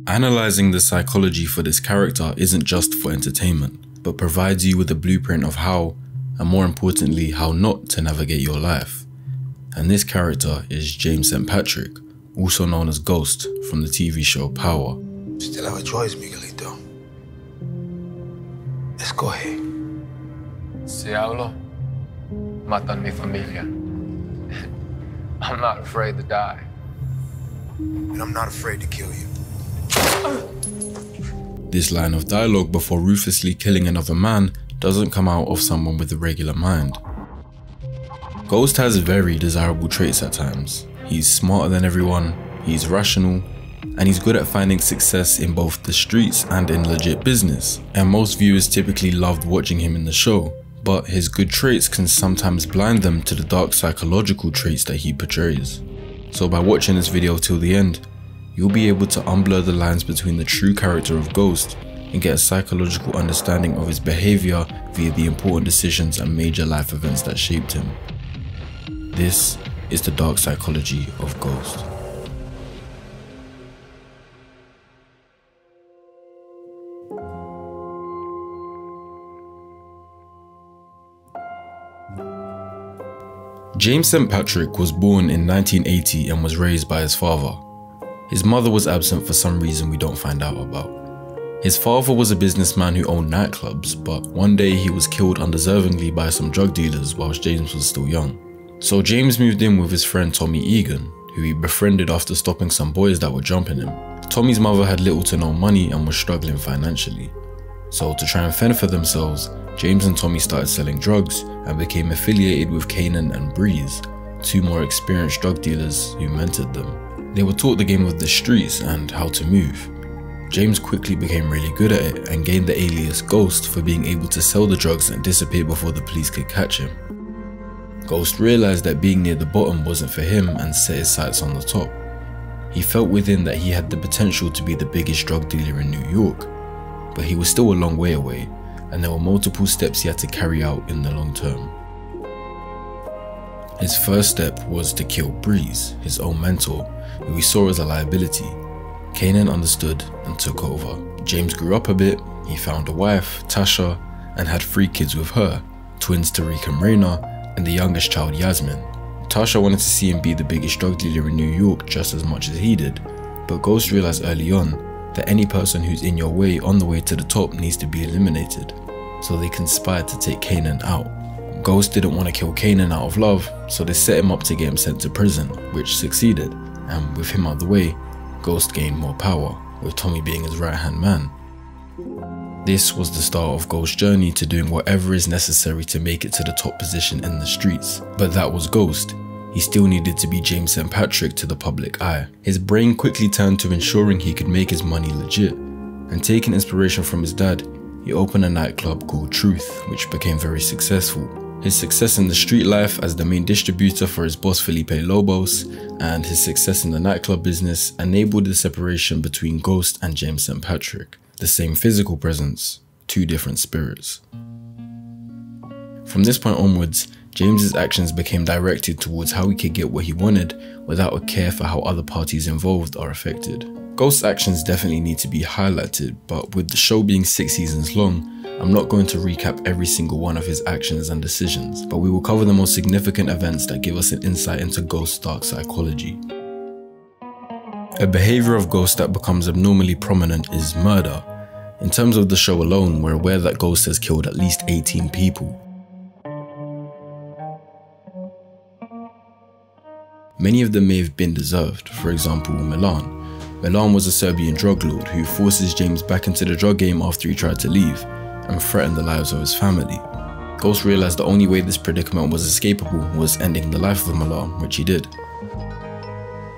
Analyzing the psychology for this character isn't just for entertainment, but provides you with a blueprint of how, and more importantly, how not to navigate your life. And this character is James St. Patrick, also known as Ghost from the TV show Power. Still have a choice, Miguelito. Escoge. Si hablo, matan mi familia. I'm not afraid to die. And I'm not afraid to kill you. This line of dialogue before ruthlessly killing another man doesn't come out of someone with a regular mind. Ghost has very desirable traits at times. He's smarter than everyone, he's rational, and he's good at finding success in both the streets and in legit business. And most viewers typically loved watching him in the show, but his good traits can sometimes blind them to the dark psychological traits that he portrays. So by watching this video till the end, you'll be able to unblur the lines between the true character of Ghost and get a psychological understanding of his behavior via the important decisions and major life events that shaped him. This is the dark psychology of Ghost. James St. Patrick was born in 1980 and was raised by his father. His mother was absent for some reason we don't find out about. His father was a businessman who owned nightclubs, but one day he was killed undeservingly by some drug dealers whilst James was still young. So James moved in with his friend Tommy Egan, who he befriended after stopping some boys that were jumping him. Tommy's mother had little to no money and was struggling financially. So to try and fend for themselves, James and Tommy started selling drugs and became affiliated with Kanan and Breeze, two more experienced drug dealers who mentored them. They were taught the game of the streets and how to move. James quickly became really good at it and gained the alias Ghost for being able to sell the drugs and disappear before the police could catch him. Ghost realized that being near the bottom wasn't for him and set his sights on the top. He felt within that he had the potential to be the biggest drug dealer in New York, but he was still a long way away, and there were multiple steps he had to carry out in the long term. His first step was to kill Breeze, his own mentor, who he saw as a liability. Kanan understood and took over. James grew up a bit, he found a wife, Tasha, and had 3 kids with her, twins Tariq and Raina, and the youngest child Yasmin. Tasha wanted to see him be the biggest drug dealer in New York just as much as he did, but Ghost realized early on that any person who's in your way on the way to the top needs to be eliminated, so they conspired to take Kanan out. Ghost didn't want to kill Kanan out of love, so they set him up to get him sent to prison, which succeeded, and with him out of the way, Ghost gained more power, with Tommy being his right-hand man. This was the start of Ghost's journey to doing whatever is necessary to make it to the top position in the streets. But that was Ghost. He still needed to be James St. Patrick to the public eye. His brain quickly turned to ensuring he could make his money legit, and taking inspiration from his dad, he opened a nightclub called Truth, which became very successful. His success in the street life as the main distributor for his boss Felipe Lobos, and his success in the nightclub business enabled the separation between Ghost and James St. Patrick. The same physical presence, 2 different spirits. From this point onwards, James's actions became directed towards how he could get what he wanted without a care for how other parties involved are affected. Ghost's actions definitely need to be highlighted, but with the show being 6 seasons long, I'm not going to recap every single one of his actions and decisions, but we will cover the most significant events that give us an insight into Ghost's dark psychology. A behavior of Ghost that becomes abnormally prominent is murder. In terms of the show alone, we're aware that Ghost has killed at least 18 people. Many of them may have been deserved, for example Milan. Milan was a Serbian drug lord who forces James back into the drug game after he tried to leave, and threatened the lives of his family. Ghost realized the only way this predicament was escapable was ending the life of Milan, which he did.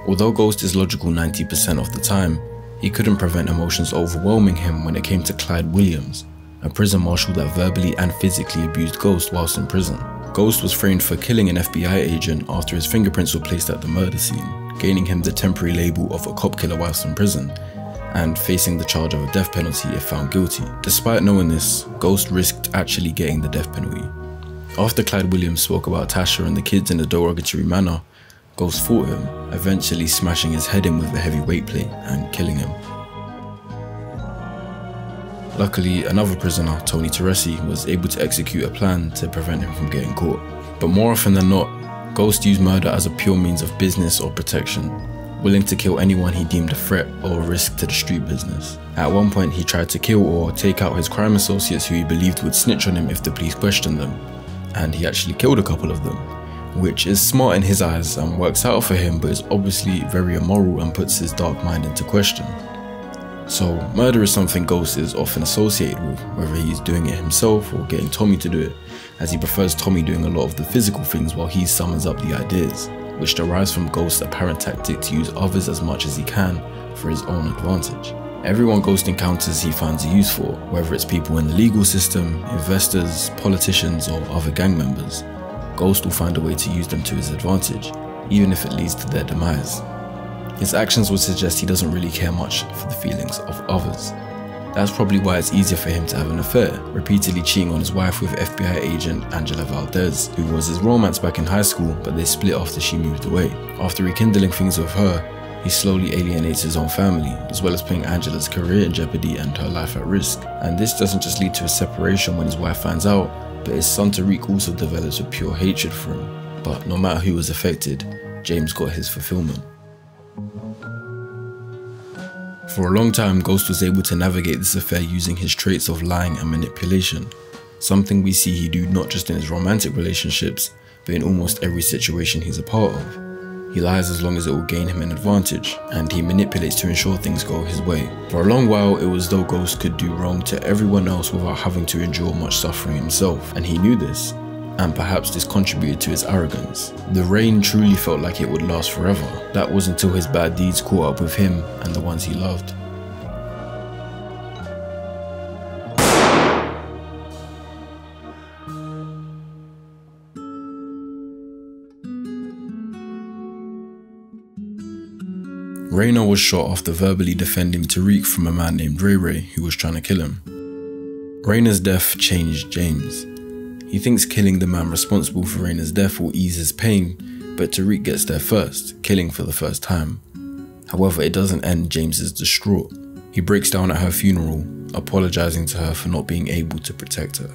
Although Ghost is logical 90% of the time, he couldn't prevent emotions overwhelming him when it came to Clyde Williams, a prison marshal that verbally and physically abused Ghost whilst in prison. Ghost was framed for killing an FBI agent after his fingerprints were placed at the murder scene, gaining him the temporary label of a cop killer whilst in prison, and facing the charge of a death penalty if found guilty. Despite knowing this, Ghost risked actually getting the death penalty. After Clyde Williams spoke about Tasha and the kids in a derogatory manner, Ghost fought him, eventually smashing his head in with a heavy weight plate and killing him. Luckily, another prisoner, Tony Teresi, was able to execute a plan to prevent him from getting caught. But more often than not, Ghost used murder as a pure means of business or protection, willing to kill anyone he deemed a threat or a risk to the street business. At one point, he tried to kill or take out his crime associates who he believed would snitch on him if the police questioned them, and he actually killed a couple of them, which is smart in his eyes and works out for him, but is obviously very immoral and puts his dark mind into question. So murder is something Ghost is often associated with, whether he's doing it himself or getting Tommy to do it, as he prefers Tommy doing a lot of the physical things while he summons up the ideas, which derives from Ghost's apparent tactic to use others as much as he can for his own advantage. Everyone Ghost encounters he finds a use for, whether it's people in the legal system, investors, politicians, or other gang members. Ghost will find a way to use them to his advantage, even if it leads to their demise. His actions would suggest he doesn't really care much for the feelings of others. That's probably why it's easier for him to have an affair, repeatedly cheating on his wife with FBI agent Angela Valdez, who was his romance back in high school, but they split after she moved away. After rekindling things with her, he slowly alienates his own family, as well as putting Angela's career in jeopardy and her life at risk. And this doesn't just lead to a separation when his wife finds out, but his son Tariq also develops a pure hatred for him. But no matter who was affected, James got his fulfillment. For a long time, Ghost was able to navigate this affair using his traits of lying and manipulation, something we see he do not just in his romantic relationships, but in almost every situation he's a part of. He lies as long as it will gain him an advantage, and he manipulates to ensure things go his way. For a long while, it was though Ghost could do wrong to everyone else without having to endure much suffering himself, and he knew this, and perhaps this contributed to his arrogance. The reign truly felt like it would last forever. That was until his bad deeds caught up with him and the ones he loved. Raynor was shot after verbally defending Tariq from a man named Ray Ray who was trying to kill him. Raynor's death changed James. He thinks killing the man responsible for Raynor's death will ease his pain, but Tariq gets there first, killing for the first time. However, it doesn't end James is distraught. He breaks down at her funeral, apologizing to her for not being able to protect her.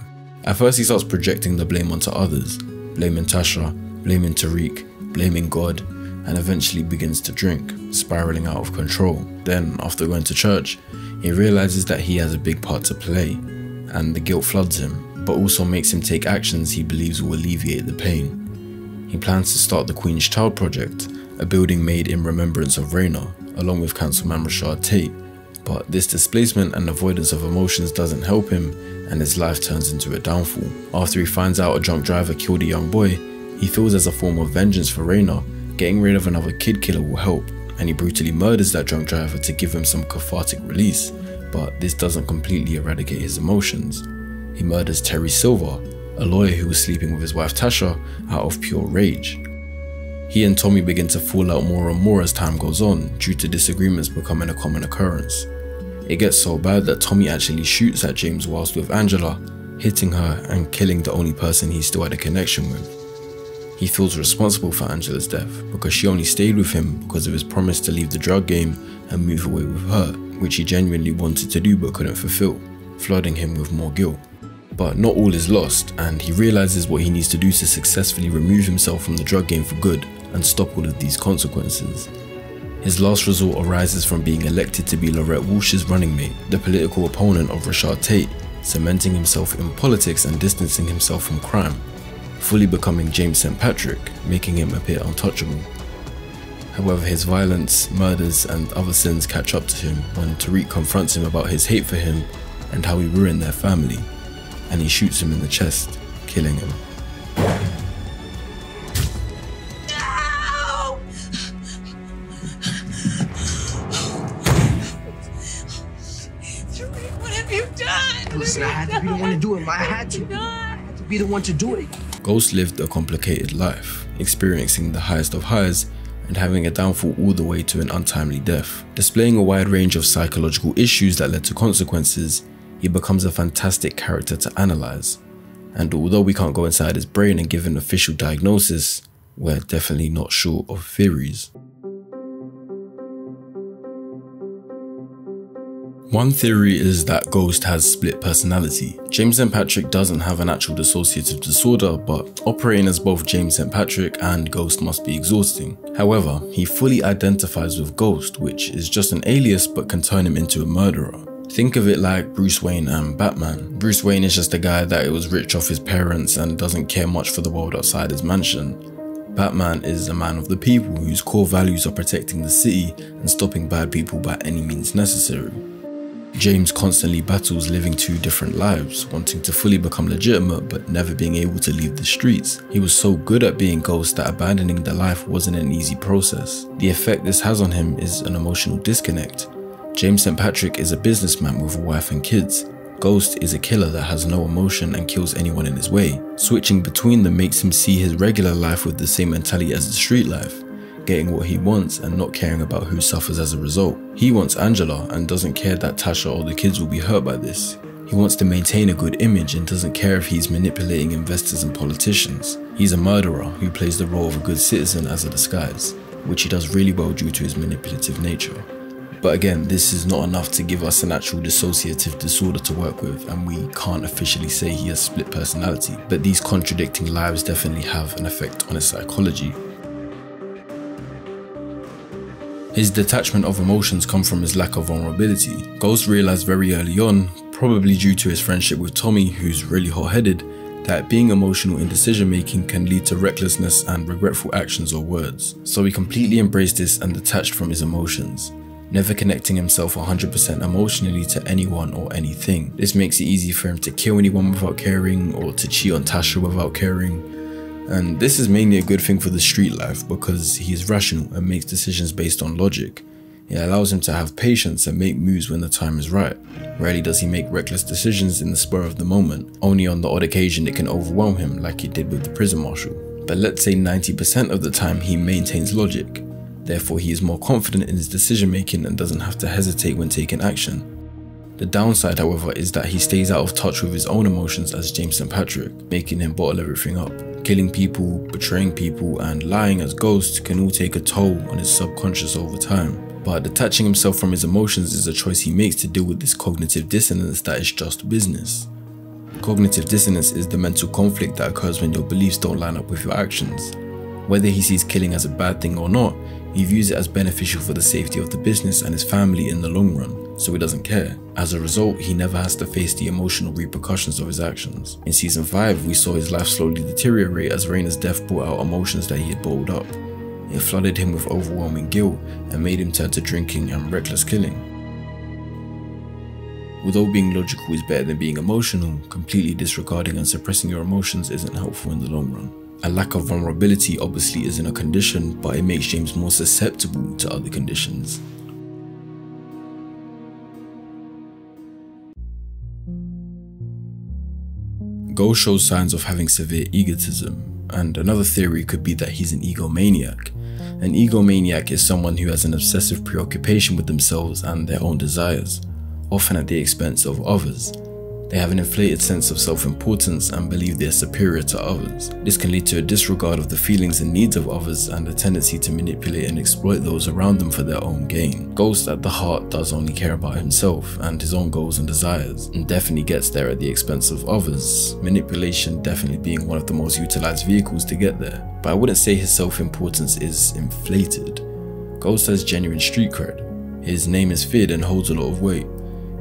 At first he starts projecting the blame onto others, blaming Tasha, blaming Tariq, blaming God, and eventually begins to drink, spiraling out of control. Then, after going to church, he realizes that he has a big part to play, and the guilt floods him, but also makes him take actions he believes will alleviate the pain. He plans to start the Queen's Child Project, a building made in remembrance of Raynor, along with Councilman Rashad Tate. But this displacement and avoidance of emotions doesn't help him, and his life turns into a downfall. After he finds out a drunk driver killed a young boy, he feels as a form of vengeance for Raynor, getting rid of another kid killer will help, and he brutally murders that drunk driver to give him some cathartic release. But this doesn't completely eradicate his emotions. He murders Terry Silver, a lawyer who was sleeping with his wife Tasha, out of pure rage. He and Tommy begin to fall out more and more as time goes on, due to disagreements becoming a common occurrence. It gets so bad that Tommy actually shoots at James whilst with Angela, hitting her and killing the only person he still had a connection with. He feels responsible for Angela's death because she only stayed with him because of his promise to leave the drug game and move away with her, which he genuinely wanted to do but couldn't fulfill, flooding him with more guilt. But not all is lost, and he realizes what he needs to do to successfully remove himself from the drug game for good and stop all of these consequences. His last resort arises from being elected to be Lorette Walsh's running mate, the political opponent of Rashad Tate, cementing himself in politics and distancing himself from crime, fully becoming James St. Patrick, making him appear untouchable. However, his violence, murders and other sins catch up to him when Tariq confronts him about his hate for him and how he ruined their family, and he shoots him in the chest, killing him. No! Tariq, what have you done? Listen, I had to be the one to do it. I had to be the one to do it. Ghost lived a complicated life, experiencing the highest of highs and having a downfall all the way to an untimely death. Displaying a wide range of psychological issues that led to consequences, he becomes a fantastic character to analyze. And although we can't go inside his brain and give an official diagnosis, we're definitely not short of theories. One theory is that Ghost has split personality. James St. Patrick doesn't have an actual dissociative disorder, but operating as both James St. Patrick and Ghost must be exhausting. However, he fully identifies with Ghost, which is just an alias but can turn him into a murderer. Think of it like Bruce Wayne and Batman. Bruce Wayne is just a guy that was rich off his parents and doesn't care much for the world outside his mansion. Batman is a man of the people whose core values are protecting the city and stopping bad people by any means necessary. James constantly battles living two different lives, wanting to fully become legitimate but never being able to leave the streets. He was so good at being Ghost that abandoning the life wasn't an easy process. The effect this has on him is an emotional disconnect. James St. Patrick is a businessman with a wife and kids. Ghost is a killer that has no emotion and kills anyone in his way. Switching between them makes him see his regular life with the same mentality as the street life, getting what he wants and not caring about who suffers as a result. He wants Angela and doesn't care that Tasha or the kids will be hurt by this. He wants to maintain a good image and doesn't care if he's manipulating investors and politicians. He's a murderer who plays the role of a good citizen as a disguise, which he does really well due to his manipulative nature. But again, this is not enough to give us an actual dissociative disorder to work with, and we can't officially say he has split personality, but these contradicting lives definitely have an effect on his psychology. His detachment of emotions come from his lack of vulnerability. Ghost realized very early on, probably due to his friendship with Tommy, who's really hot-headed, that being emotional in decision making can lead to recklessness and regretful actions or words. So he completely embraced this and detached from his emotions, never connecting himself 100% emotionally to anyone or anything. This makes it easy for him to kill anyone without caring, or to cheat on Tasha without caring. And this is mainly a good thing for the street life because he is rational and makes decisions based on logic. It allows him to have patience and make moves when the time is right. Rarely does he make reckless decisions in the spur of the moment. Only on the odd occasion it can overwhelm him, like he did with the prison marshal. But let's say 90% of the time he maintains logic. Therefore he is more confident in his decision making and doesn't have to hesitate when taking action. The downside, however, is that he stays out of touch with his own emotions as James St. Patrick, making him bottle everything up. Killing people, betraying people, and lying as Ghost can all take a toll on his subconscious over time. But detaching himself from his emotions is a choice he makes to deal with this cognitive dissonance that is just business. Cognitive dissonance is the mental conflict that occurs when your beliefs don't line up with your actions. Whether he sees killing as a bad thing or not, he views it as beneficial for the safety of the business and his family in the long run, so he doesn't care. As a result, he never has to face the emotional repercussions of his actions. In season 5, we saw his life slowly deteriorate as Raina's death brought out emotions that he had bottled up. It flooded him with overwhelming guilt and made him turn to drinking and reckless killing. Although being logical is better than being emotional, completely disregarding and suppressing your emotions isn't helpful in the long run. A lack of vulnerability obviously isn't a condition, but it makes James more susceptible to other conditions. Ghost shows signs of having severe egotism, and another theory could be that he's an egomaniac. An egomaniac is someone who has an obsessive preoccupation with themselves and their own desires, often at the expense of others. They have an inflated sense of self-importance and believe they are superior to others. This can lead to a disregard of the feelings and needs of others and a tendency to manipulate and exploit those around them for their own gain. Ghost at the heart does only care about himself and his own goals and desires, and definitely gets there at the expense of others, manipulation definitely being one of the most utilized vehicles to get there. But I wouldn't say his self-importance is inflated. Ghost has genuine street cred. His name is feared and holds a lot of weight.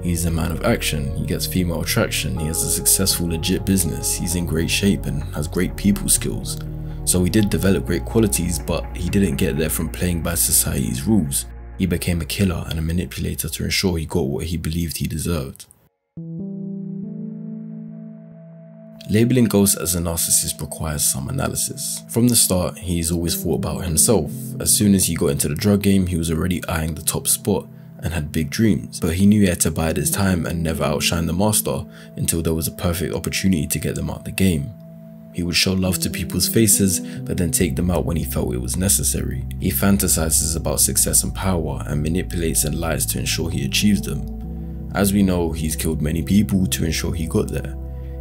He's a man of action, he gets female attraction, he has a successful legit business, he's in great shape and has great people skills. So he did develop great qualities, but he didn't get there from playing by society's rules. He became a killer and a manipulator to ensure he got what he believed he deserved. Labeling Ghost as a narcissist requires some analysis. From the start, he's always thought about himself. As soon as he got into the drug game, he was already eyeing the top spot and had big dreams, but he knew he had to bide his time and never outshine the master until there was a perfect opportunity to get them out the game. He would show love to people's faces, but then take them out when he felt it was necessary. He fantasizes about success and power and manipulates and lies to ensure he achieves them. As we know, he's killed many people to ensure he got there.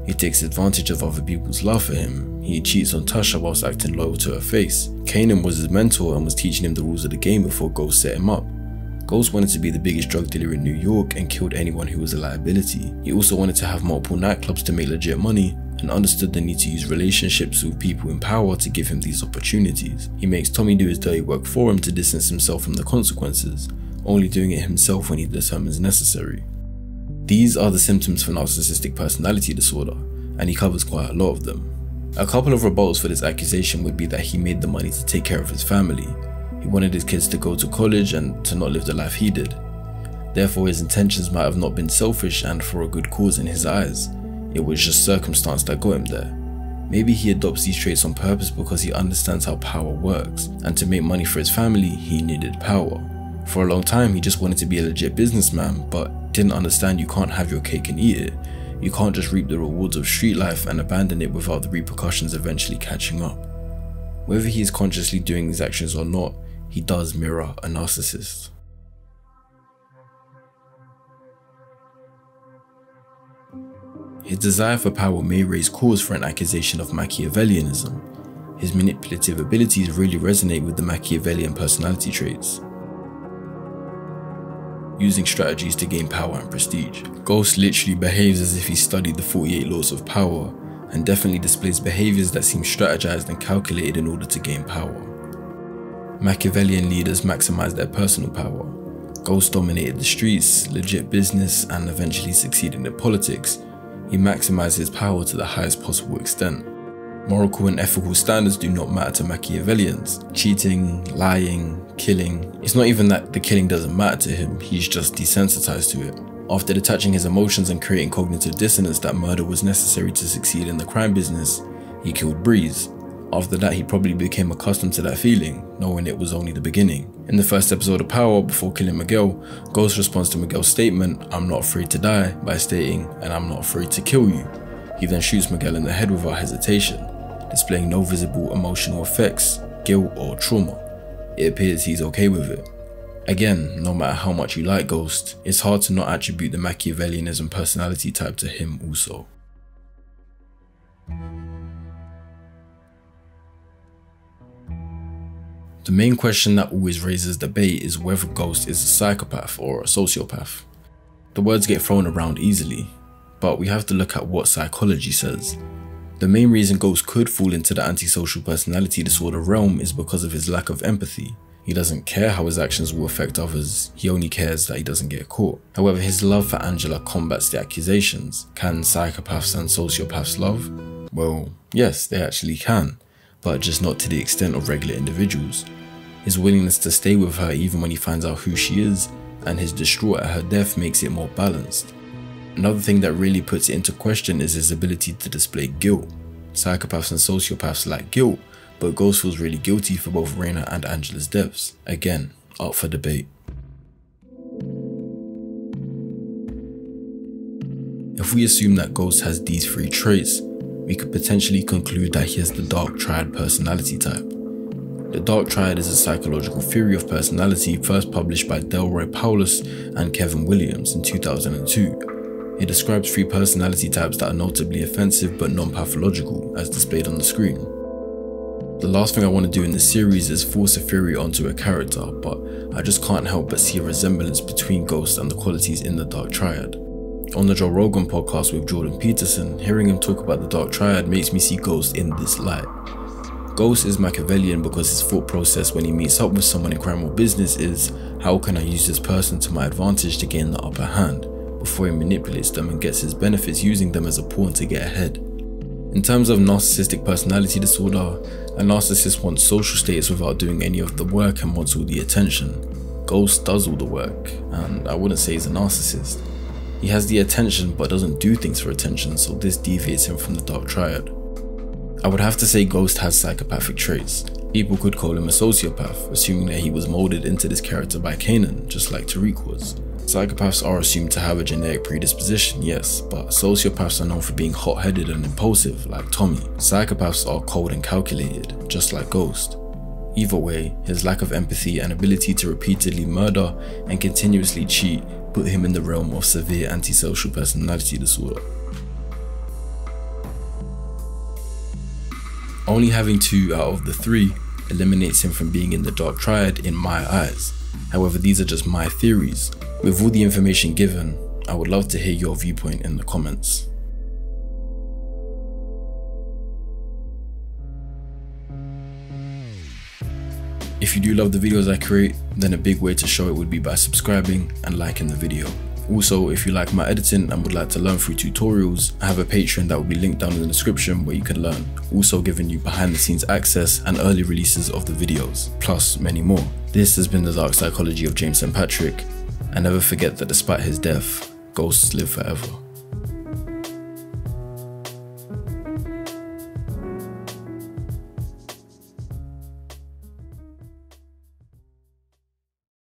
He takes advantage of other people's love for him. He cheats on Tasha whilst acting loyal to her face. Kanan was his mentor and was teaching him the rules of the game before Ghost set him up. Ghost wanted to be the biggest drug dealer in New York and killed anyone who was a liability. He also wanted to have multiple nightclubs to make legit money and understood the need to use relationships with people in power to give him these opportunities. He makes Tommy do his dirty work for him to distance himself from the consequences, only doing it himself when he determines necessary. These are the symptoms for narcissistic personality disorder, and he covers quite a lot of them. A couple of rebuttals for this accusation would be that he made the money to take care of his family. He wanted his kids to go to college and to not live the life he did. Therefore, his intentions might have not been selfish and for a good cause in his eyes. It was just circumstance that got him there. Maybe he adopts these traits on purpose because he understands how power works, and to make money for his family, he needed power. For a long time, he just wanted to be a legit businessman, but didn't understand you can't have your cake and eat it. You can't just reap the rewards of street life and abandon it without the repercussions eventually catching up. Whether he is consciously doing these actions or not, he does mirror a narcissist. His desire for power may raise cause for an accusation of Machiavellianism. His manipulative abilities really resonate with the Machiavellian personality traits, using strategies to gain power and prestige. Ghost literally behaves as if he studied the 48 laws of power, and definitely displays behaviors that seem strategized and calculated in order to gain power. Machiavellian leaders maximize their personal power. Ghost dominated the streets, legit business, and eventually succeeded in politics. He maximized his power to the highest possible extent. Moral and ethical standards do not matter to Machiavellians. Cheating, lying, killing. It's not even that the killing doesn't matter to him, he's just desensitized to it. After detaching his emotions and creating cognitive dissonance that murder was necessary to succeed in the crime business, he killed Breeze. After that, he probably became accustomed to that feeling, knowing it was only the beginning. In the first episode of Power, before killing Miguel, Ghost responds to Miguel's statement, "I'm not afraid to die," by stating, "And I'm not afraid to kill you." He then shoots Miguel in the head without hesitation, displaying no visible emotional effects, guilt or trauma. It appears he's okay with it. Again, no matter how much you like Ghost, it's hard to not attribute the Machiavellianism personality type to him also. The main question that always raises debate is whether Ghost is a psychopath or a sociopath. The words get thrown around easily, but we have to look at what psychology says. The main reason Ghost could fall into the antisocial personality disorder realm is because of his lack of empathy. He doesn't care how his actions will affect others, he only cares that he doesn't get caught. However, his love for Angela combats the accusations. Can psychopaths and sociopaths love? Well, yes, they actually can, but just not to the extent of regular individuals. His willingness to stay with her even when he finds out who she is, and his distraught at her death makes it more balanced. Another thing that really puts it into question is his ability to display guilt. Psychopaths and sociopaths lack guilt, but Ghost feels really guilty for both Raina and Angela's deaths. Again, up for debate. If we assume that Ghost has these three traits, we could potentially conclude that he has the Dark Triad personality type. The Dark Triad is a psychological theory of personality first published by Delroy Paulus and Kevin Williams in 2002. It describes three personality types that are notably offensive but non-pathological, as displayed on the screen. The last thing I want to do in this series is force a theory onto a character, but I just can't help but see a resemblance between Ghost and the qualities in the Dark Triad. On the Joe Rogan podcast with Jordan Peterson, hearing him talk about the Dark Triad makes me see Ghost in this light. Ghost is Machiavellian because his thought process when he meets up with someone in crime or business is, how can I use this person to my advantage to gain the upper hand, before he manipulates them and gets his benefits using them as a pawn to get ahead. In terms of narcissistic personality disorder, a narcissist wants social status without doing any of the work and wants all the attention. Ghost does all the work, and I wouldn't say he's a narcissist. He has the attention but doesn't do things for attention, so this deviates him from the Dark Triad. I would have to say Ghost has psychopathic traits. People could call him a sociopath, assuming that he was molded into this character by Kanan, just like Tariq was. Psychopaths are assumed to have a genetic predisposition, yes, but sociopaths are known for being hot-headed and impulsive, like Tommy. Psychopaths are cold and calculated, just like Ghost. Either way, his lack of empathy and ability to repeatedly murder and continuously cheat put him in the realm of severe antisocial personality disorder. Only having 2 out of the 3 eliminates him from being in the Dark Triad in my eyes. However, these are just my theories. With all the information given, I would love to hear your viewpoint in the comments. If you do love the videos I create, then a big way to show it would be by subscribing and liking the video. Also, if you like my editing and would like to learn through tutorials, I have a Patreon that will be linked down in the description where you can learn, also giving you behind the scenes access and early releases of the videos, plus many more. This has been the Dark Psychology of James St. Patrick, and never forget that despite his death, ghosts live forever.